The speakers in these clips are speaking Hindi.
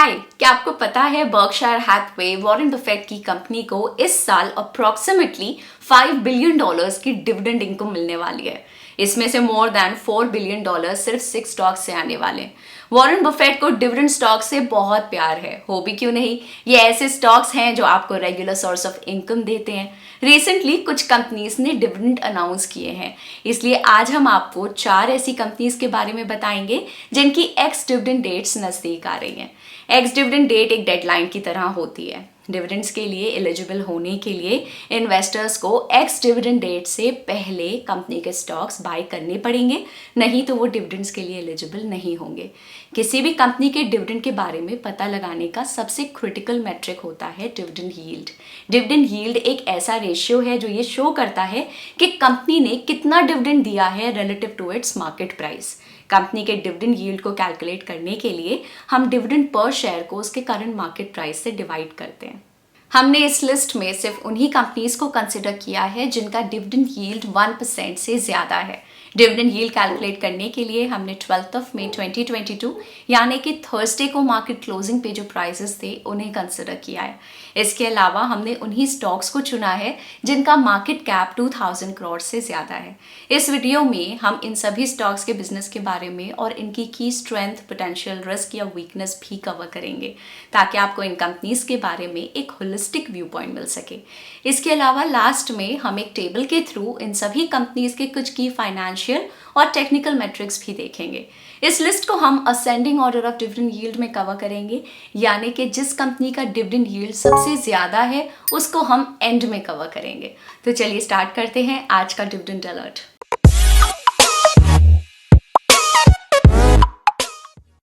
हाय, क्या आपको पता है बर्कशायर हैथवे वॉरेन बफेट की कंपनी को इस साल अप्रॉक्सीमेटली $5 बिलियन की डिविडेंड इनकम मिलने वाली है। इसमें से मोर देन $4 बिलियन सिर्फ 6 स्टॉक से आने वाले हैं। वॉरेन बफेट को डिविडेंड स्टॉक से बहुत प्यार है, हो भी क्यों नहीं। ये ऐसे स्टॉक्स हैं जो आपको रेगुलर सोर्स ऑफ इनकम देते हैं। रिसेंटली कुछ कंपनीज ने डिविडेंड अनाउंस किए हैं, इसलिए आज हम आपको 4 ऐसी कंपनीज के बारे में बताएंगे जिनकी एक्स डिविडेंड डेट्स नजदीक आ रही हैं। एक्स डिविडेंड डेट एक डेडलाइन की तरह होती है। डिविडेंड्स के लिए एलिजिबल होने के लिए इन्वेस्टर्स को एक्स डिविडेंड डेट से पहले कंपनी के स्टॉक्स बाय करने पड़ेंगे, नहीं तो वो डिविडेंड्स के लिए एलिजिबल नहीं होंगे। किसी भी कंपनी के डिविडेंड के बारे में पता लगाने का सबसे क्रिटिकल मेट्रिक होता है डिविडेंड यील्ड। डिविडेंड यील्ड एक ऐसा रेशियो है जो ये शो करता है कि कंपनी ने कितना डिविडेंड दिया है relative to its market price. Company के डिविडेंड यील्ड को कैलकुलेट करने के लिए हम डिविडेंड पर शेयर को उसके करंट मार्केट प्राइस से डिवाइड करते हैं। हमने इस लिस्ट में सिर्फ उन्हीं कंपनीज को कंसिडर किया है जिनका डिविडेंड यील्ड 1% से ज्यादा है। डिविडेंड यील्ड कैलकुलेट करने के लिए हमने 12 मई 2022 यानी कि थर्सडे को मार्केट क्लोजिंग पे जो प्राइसेस थे उन्हें कंसिडर किया है। इसके अलावा हमने उन्हीं स्टॉक्स को चुना है जिनका मार्केट कैप 2000 करोड़ से ज्यादा है। इस वीडियो में हम इन सभी स्टॉक्स के बिजनेस के बारे में और इनकी की स्ट्रेंथ, पोटेंशियल, रिस्क या वीकनेस भी कवर करेंगे ताकि आपको इन कंपनीज के बारे में एक होलिस्टिक व्यू पॉइंट मिल सके। इसके अलावा लास्ट में हम एक टेबल के थ्रू इन सभी कंपनीज के कुछ की फाइनेंशियल और टेक्निकल मैट्रिक्स भी देखेंगे। इस लिस्ट को हम ascending order of dividend yield में कवर करेंगे, यानी कि जिस कंपनी का डिविडेंड यील्ड सबसे ज्यादा है उसको हम एंड में कवर करेंगे। तो चलिए स्टार्ट करते हैं आज का डिविडेंड अलर्ट।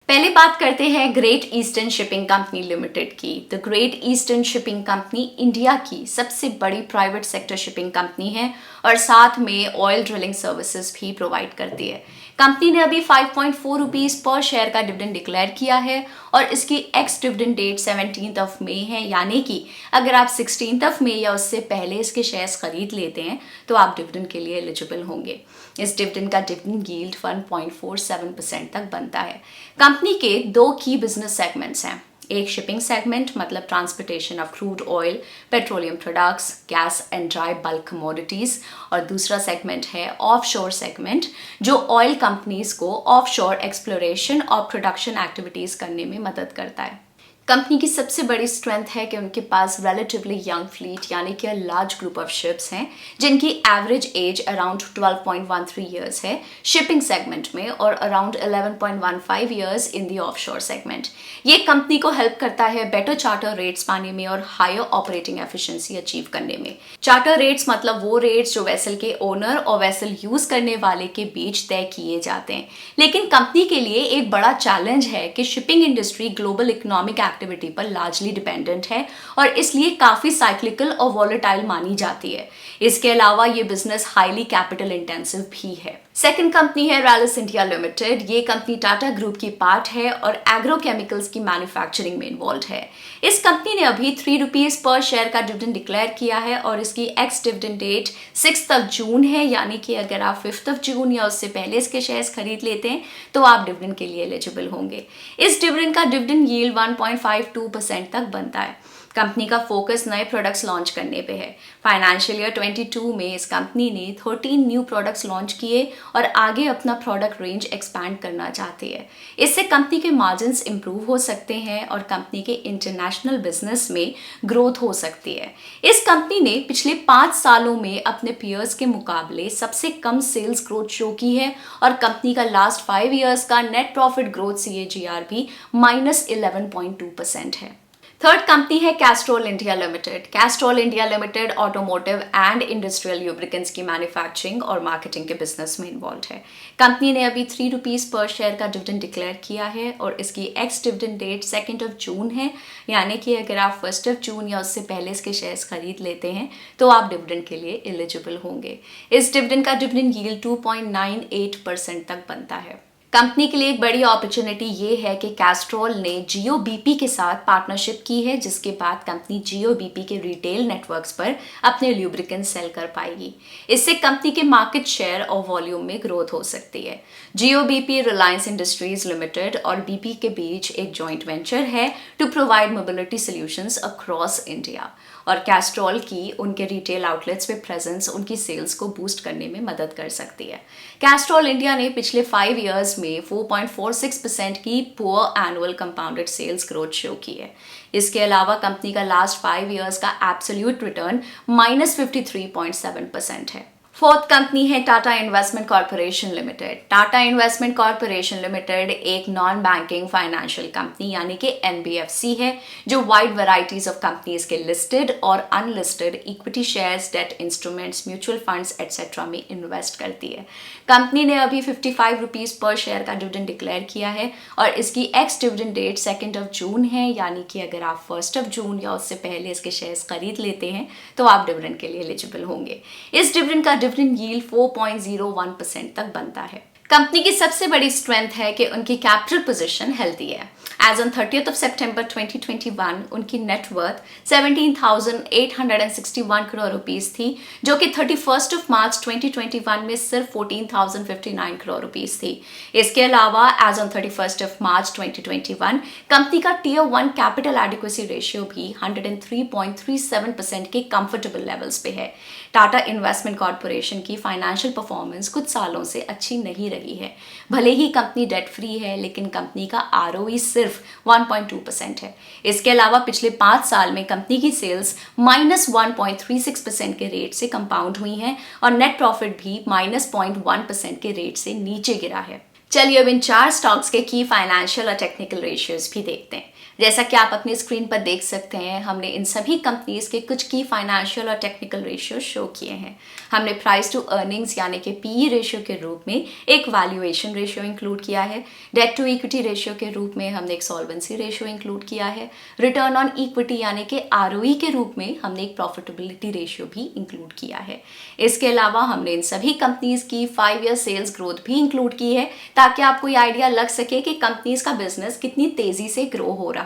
पहले बात करते हैं Great Eastern Shipping Company Limited की। The Great Eastern Shipping Company India की सबसे बड़ी प्राइवेट सेक्टर शिपिंग कंपनी है और साथ में ऑयल ड्रिलिंग सर्विसेज भी प्रोवाइड करती है। कंपनी ने अभी 5.4 रुपीज पर शेयर का डिविडेंड डिक्लेयर किया है और इसकी एक्स डिविडेंड डेट 17 मई है, यानी कि अगर आप 16 मई या उससे पहले इसके शेयर्स खरीद लेते हैं तो आप डिविडेंड के लिए एलिजिबल होंगे। इस डिविडेंड का डिविडेंड यील्ड 1.47% तक बनता है। कंपनी के 2 की बिजनेस सेगमेंट्स हैं। एक शिपिंग सेगमेंट मतलब transportation of crude oil, petroleum products, gas and dry bulk commodities, और दूसरा सेगमेंट है ऑफशोर सेगमेंट जो ऑयल कंपनीज को ऑफशोर एक्सप्लोरेशन और प्रोडक्शन एक्टिविटीज करने में मदद करता है। कंपनी की सबसे बड़ी स्ट्रेंथ है कि उनके पास रिलेटिवली यंग फ्लीट यानी कि लार्ज ग्रुप ऑफ शिप्स हैं जिनकी एवरेज एज अराउंड 12.13 ईयर्स है शिपिंग सेगमेंट में और around 11.15 years in the offshore segment. ये कंपनी को हेल्प करता है बेटर चार्टर रेट्स पाने में और हायर ऑपरेटिंग एफिशिएंसी अचीव करने में। चार्टर रेट्स मतलब वो रेट्स जो वेसल के ओनर और वेसल यूज करने वाले के बीच तय किए जाते हैं। लेकिन कंपनी के लिए एक बड़ा चैलेंज है कि shipping industry global economic activity पर लार्जली डिपेंडेंट है और इसलिए काफी साइक्लिकल और वॉलेटाइल मानी जाती है। इसके अलावा ये बिजनेस हाईली कैपिटल इंटेंसिव भी है। सेकंड कंपनी है रैलिस इंडिया लिमिटेड। ये कंपनी टाटा ग्रुप की पार्ट है और एग्रोकेमिकल्स की मैन्युफैक्चरिंग में इन्वॉल्व है। इस कंपनी ने अभी 3 रुपीज पर शेयर का डिविडेंड डिक्लेयर किया है और इसकी एक्स डिविडेंड डेट 6 जून है, यानी कि अगर आप 5 जून या उससे पहले इसके शेयर्स खरीद लेते हैं तो आप डिविडेंड के लिए एलिजिबल होंगे। इस डिविडेंड का डिविडेंड यील्ड 1.52% तक बनता है। कंपनी का फोकस नए प्रोडक्ट्स लॉन्च करने पे है। फाइनेंशियल ईयर 22 में इस कंपनी ने 13 न्यू प्रोडक्ट्स लॉन्च किए और आगे अपना प्रोडक्ट रेंज एक्सपैंड करना चाहती है। इससे कंपनी के मार्जिन्स इंप्रूव हो सकते हैं और कंपनी के इंटरनेशनल बिजनेस में ग्रोथ हो सकती है। इस कंपनी ने पिछले 5 सालों में अपने पीयर्स के मुकाबले सबसे कम सेल्स ग्रोथ शो की है और कंपनी का लास्ट 5 ईयर्स का नेट प्रॉफिट ग्रोथ CAGR भी -11.2% है। थर्ड कंपनी है Castrol India limited. Castrol India limited automotive and industrial lubricants की मैन्युफैक्चरिंग और मार्केटिंग के बिजनेस में इन्वॉल्व है। कंपनी ने अभी 3 रुपीज पर शेयर का डिविडेंड डिक्लेयर किया है और इसकी एक्स डिविडेंड डेट 2 जून है, यानी कि अगर आप 1 जून या उससे पहले इसके शेयर्स खरीद लेते हैं तो आप डिविडेंड के लिए एलिजिबल होंगे। इस डिविडेंड का डिविडेंड यील्ड 2.98% तक बनता है। कंपनी के लिए एक बड़ी अपॉर्चुनिटी ये है कि कैस्ट्रॉल ने जियो बीपी के साथ पार्टनरशिप की है, जिसके बाद कंपनी जियो बीपी के रिटेल नेटवर्क्स पर अपने ल्यूब्रिकेंट सेल कर पाएगी। इससे कंपनी के मार्केट शेयर और वॉल्यूम में ग्रोथ हो सकती है। Jio BP Reliance industries limited और बीपी के बीच एक जॉइंट वेंचर है to provide mobility solutions across India, और कैस्ट्रॉल की उनके रिटेल आउटलेट्स पे प्रेजेंस उनकी सेल्स को बूस्ट करने में मदद कर सकती है। कैस्ट्रॉल इंडिया ने पिछले 5 इयर्स में 4.46% की poor annual compounded sales growth show की है। इसके अलावा कंपनी का लास्ट 5 इयर्स का एब्सोल्यूट रिटर्न -53.7% है। फोर्थ कंपनी है Tata investment corporation limited. Tata investment corporation limited एक नॉन बैंकिंग फाइनेंशियल कंपनी यानी कि एनबीएफसी है, जो वाइड वैरायटीज ऑफ कंपनीज के लिस्टेड और unlisted equity shares, debt instruments, mutual funds etcetera में इन्वेस्ट करती है। कंपनी ने अभी 55 रुपीज पर शेयर का डिविडेंड डिक्लेयर किया है और इसकी एक्स डिविडेंड डेट 2 जून है, यानी कि अगर आप 1 जून या उससे पहले इसके शेयर्स खरीद लेते हैं तो आप डिविडेंड के लिए एलिजिबल होंगे। इस डिविडेंड का डिविडेंड यील्ड 4.01% तक बनता है। कंपनी की सबसे बड़ी स्ट्रेंथ है कि उनकी कैपिटल पोजीशन हेल्दी है। एज ऑन 30th सितंबर 2021 उनकी नेटवर्थ 17,861 करोड़ रुपीस थी, जो कि 31 मार्च 2021 में सिर्फ 14,059 करोड़ रुपीस थी। इसके अलावा एज ऑन 31 मार्च 2021 कंपनी का Tier 1 कैपिटल एडिक्वेसी रेशियो भी 103.37% के कंफर्टेबल लेवल्स पे है। टाटा इन्वेस्टमेंट कॉर्पोरेशन की फाइनेंशियल परफॉर्मेंस कुछ सालों से अच्छी नहीं रही है। भले ही कंपनी डेट फ्री है, लेकिन कंपनी का ROE सिर्फ 1.2% है। इसके अलावा पिछले 5 साल में कंपनी की सेल्स -1.36% के रेट से कंपाउंड हुई हैं और नेट प्रॉफिट भी -0.1% के रेट से नीचे गिरा है। चलिए अब इन 4 स्टॉक्स के की फाइनेंशियल और टेक्निकल रेशियोज भी देखते हैं। जैसा कि आप अपनी स्क्रीन पर देख सकते हैं, हमने इन सभी कंपनीज के कुछ की फाइनेंशियल और टेक्निकल रेशियो शो किए हैं। हमने प्राइस टू अर्निंग्स यानी कि PE रेशियो के रूप में एक वैल्यूएशन रेशियो इंक्लूड किया है। डेट टू इक्विटी रेशियो के रूप में हमने एक सॉल्वेंसी रेशियो इंक्लूड किया है। रिटर्न ऑन इक्विटी यानी कि ROE के रूप में हमने एक प्रॉफिटेबिलिटी रेशियो भी इंक्लूड किया है। इसके अलावा हमने इन सभी कंपनीज की 5 ईयर सेल्स ग्रोथ भी इंक्लूड की है, ताकि आपको ये आइडिया लग सके कि कंपनीज का बिजनेस कितनी तेजी से ग्रो हो रहा है।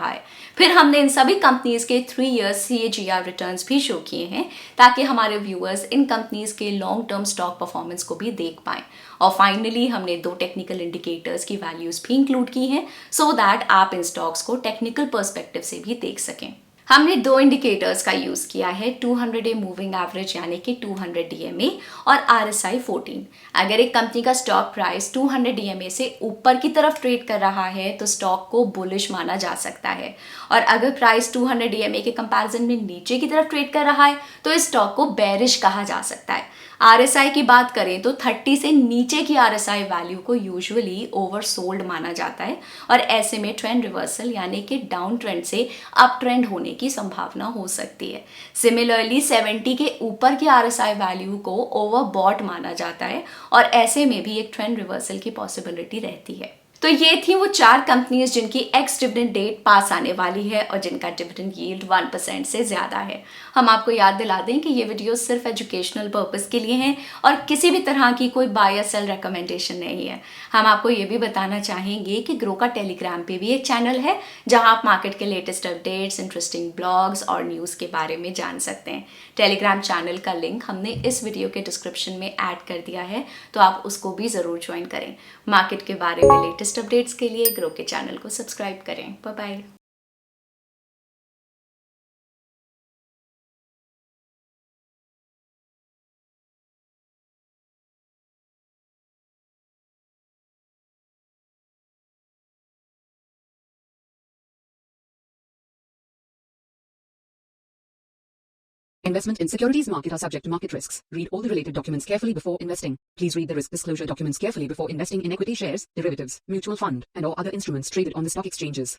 फिर हमने इन सभी कंपनीज के 3 इयर्स CAGR रिटर्न्स भी शो किए हैं, ताकि हमारे व्यूअर्स इन कंपनीज के लॉन्ग टर्म स्टॉक परफॉर्मेंस को भी देख पाएं। और फाइनली हमने 2 टेक्निकल इंडिकेटर्स की वैल्यूज भी इंक्लूड की हैं, सो दैट आप इन स्टॉक्स को टेक्निकल पर्सपेक्टिव से भी देख सकें। हमने 2 इंडिकेटर्स का यूज किया है, 200-day मूविंग एवरेज यानी कि 200 DMA और RSI 14। अगर एक कंपनी का स्टॉक प्राइस 200 DMA से ऊपर की तरफ ट्रेड कर रहा है तो स्टॉक को बुलिश माना जा सकता है, और अगर प्राइस 200 DMA के कंपैरिजन में नीचे की तरफ ट्रेड कर रहा है तो इस स्टॉक को बेरिश कहा जा सकता है। RSI की बात करें तो 30 से नीचे की RSI वैल्यू को यूजुअली ओवरसोल्ड माना जाता है, और ऐसे में ट्रेंड रिवर्सल यानी कि डाउन ट्रेंड से अप ट्रेंड होने की संभावना हो सकती है। सिमिलरली 70 के ऊपर की RSI वैल्यू को ओवरबॉट माना जाता है, और ऐसे में भी एक ट्रेंड रिवर्सल की पॉसिबिलिटी रहती है। तो ये थी वो 4 कंपनीज जिनकी एक्स डिविडेंड डेट पास आने वाली है और जिनका डिविडेंड यील्ड 1% से ज्यादा है। हम आपको याद दिला दें कि ये वीडियो सिर्फ एजुकेशनल पर्पस के लिए हैं और किसी भी तरह की कोई बाय या सेल रिकमेंडेशन नहीं है। हम आपको ये भी बताना चाहेंगे कि ग्रो का टेलीग्राम पे भी एक चैनल है, जहां आप मार्केट के लेटेस्ट अपडेट्स, इंटरेस्टिंग ब्लॉग्स और न्यूज़ के बारे में जान सकते हैं। टेलीग्राम चैनल का लिंक हमने इस वीडियो के डिस्क्रिप्शन में ऐड कर दिया है, तो आप उसको भी ज़रूर ज्वाइन करें। मार्केट के बारे में लेटेस्ट अपडेट्स के लिए ग्रो के चैनल को सब्सक्राइब करें। Bye bye. Investment in securities market are subject to market risks. Read all the related documents carefully before investing. Please read the risk disclosure documents carefully before investing in equity shares, derivatives, mutual fund, and or other instruments traded on the stock exchanges.